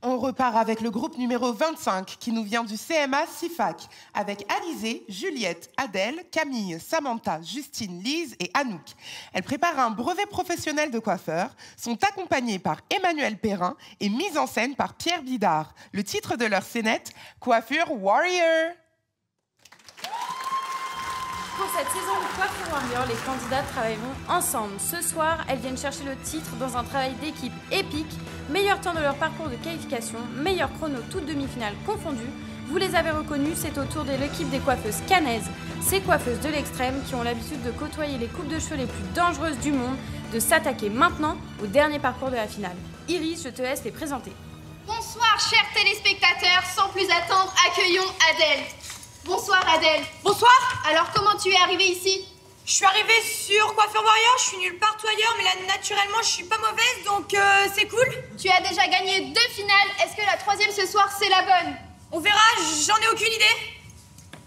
On repart avec le groupe numéro 25 qui nous vient du CMA CIFAC avec Alizé, Juliette, Adèle, Camille, Samantha, Justine, Lise et Anouk. Elles préparent un brevet professionnel de coiffeur, sont accompagnées par Emmanuel Perrin et mises en scène par Pierre Bidard. Le titre de leur scénette, Coiffure Warrior. Pour cette saison de Coiffure Warrior, les candidats travailleront ensemble. Ce soir, elles viennent chercher le titre dans un travail d'équipe épique. Meilleur temps de leur parcours de qualification, meilleur chrono toutes demi-finales confondues. Vous les avez reconnus, c'est au tour de l'équipe des coiffeuses canaises. Ces coiffeuses de l'extrême qui ont l'habitude de côtoyer les coupes de cheveux les plus dangereuses du monde, de s'attaquer maintenant au dernier parcours de la finale. Iris, je te laisse les présenter. Bonsoir chers téléspectateurs, sans plus attendre, accueillons Adèle. Bonsoir Adèle. Bonsoir. Alors comment tu es arrivée ici? Je suis arrivée sur Coiffure Warrior, je suis nulle part ailleurs, mais là naturellement je suis pas mauvaise, donc c'est cool. Tu as déjà gagné 2 finales, est-ce que la 3e ce soir c'est la bonne? On verra, j'en ai aucune idée.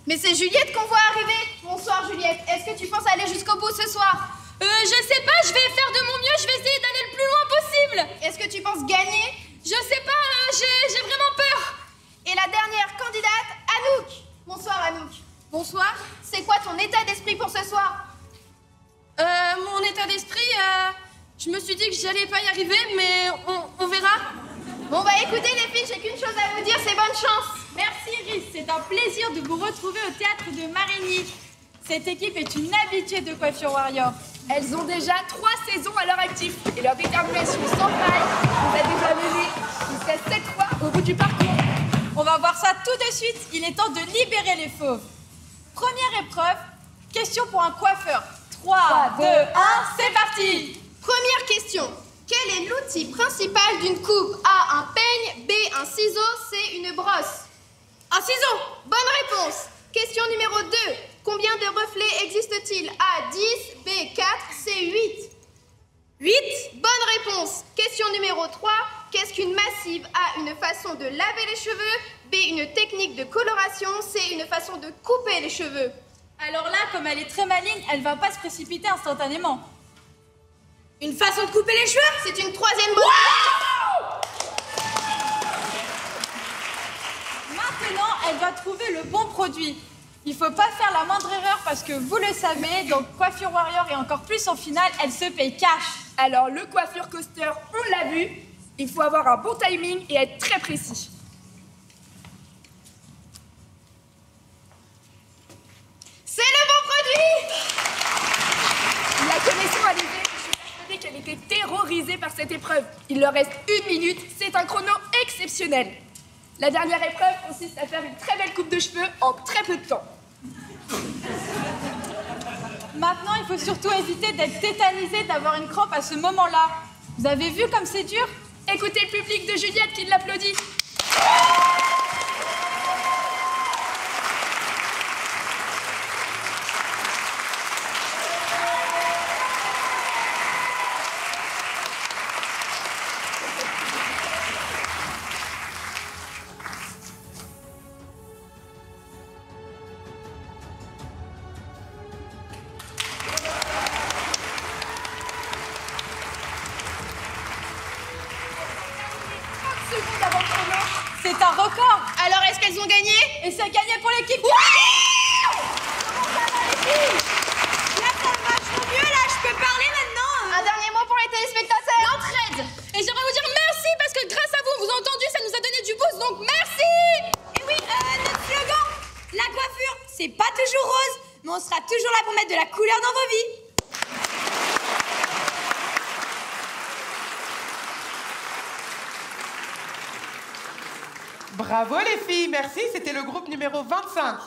Mais c'est Juliette qu'on voit arriver. Bonsoir Juliette, est-ce que tu penses aller jusqu'au bout ce soir? Je sais pas, je vais faire de mon mieux, je vais essayer d'aller le plus loin possible. Est-ce que tu penses gagner? Je sais pas, j'ai vraiment peur. Et la dernière candidate, Anouk. Bonsoir Anouk. Bonsoir. C'est quoi ton état d'esprit pour ce soir? Mon état d'esprit, je me suis dit que j'allais pas y arriver, mais on verra. Bon bah écoutez les filles, j'ai qu'une chose à vous dire, c'est bonne chance. Merci Iris, c'est un plaisir de vous retrouver au théâtre de Marigny. Cette équipe est une habituée de Coiffure Warrior. Elles ont déjà 3 saisons à leur actif et leur détermination sans faille nous a déjà mené jusqu'à 7 fois au bout du parcours. On va voir ça tout de suite, il est temps de libérer les fauves. Première épreuve, question pour un coiffeur. 3, 2, 1, c'est parti. Première question. Quel est l'outil principal d'une coupe? A, un peigne, B, un ciseau, C, une brosse. Un ciseau. Bonne réponse. Question numéro 2. Combien de reflets existe-t-il? A, 10, B, 4, C, 8. 8. Bonne réponse. Question numéro 3. Qu'est-ce qu'une massive? A, une façon de laver les cheveux, B, une technique de coloration, C, une façon de couper les cheveux. Alors là, comme elle est très maligne, elle va pas se précipiter instantanément. Une façon de couper les cheveux? C'est une 3e bonne réponse. Maintenant, elle doit trouver le bon produit. Il faut pas faire la moindre erreur parce que vous le savez, donc Coiffure Warrior et encore plus en finale, elle se paye cash. Alors le coiffure coaster, on l'a vu, il faut avoir un bon timing et être très précis. C'est le bon produit. La connaissant Alizée, je suis persuadée qu'elle était terrorisée par cette épreuve. Il leur reste 1 minute, c'est un chrono exceptionnel. La dernière épreuve consiste à faire une très belle coupe de cheveux en très peu de temps. Maintenant, il faut surtout éviter d'être tétanisé, d'avoir une crampe à ce moment-là. Vous avez vu comme c'est dur? Écoutez le public de Juliette qui l'applaudit. C'est un record. Alors, est-ce qu'elles ont gagné? Et c'est gagné pour l'équipe. Comment ça va les filles? Là ça va vachement mieux, là je peux parler maintenant. Un dernier mot pour les téléspectateurs. L'entraide. Et j'aimerais vous dire merci parce que grâce à vous, on vous a entendu, ça nous a donné du boost, donc merci. Et oui, notre slogan, la coiffure, c'est pas toujours rose, mais on sera toujours là pour mettre de la couleur dans vos vies. Bravo les filles, merci, c'était le groupe numéro 25.